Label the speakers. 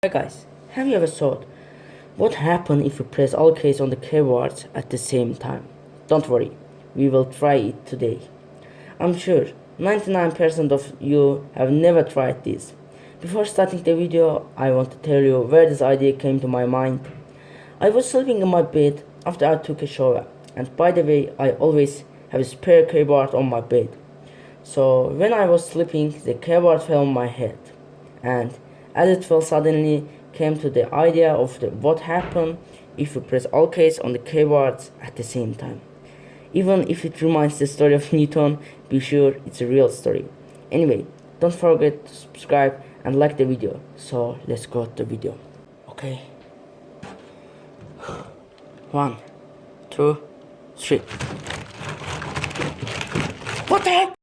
Speaker 1: Hi guys, have you ever thought what happens if you press all keys on the keyboards at the same time? Don't worry, we will try it today. I'm sure 99% of you have never tried this. Before starting the video, I want to tell you where this idea came to my mind. I was sleeping in my bed after I took a shower, and by the way, I always have a spare keyboard on my bed. So when I was sleeping, the keyboard fell on my head, and as it fell, suddenly came to the idea of what happened if you press all keys on the keyboards at the same time. Even if it reminds the story of Newton, be sure it's a real story. Anyway, don't forget to subscribe and like the video. So let's go to the video. Okay. 1, 2, 3. What the heck?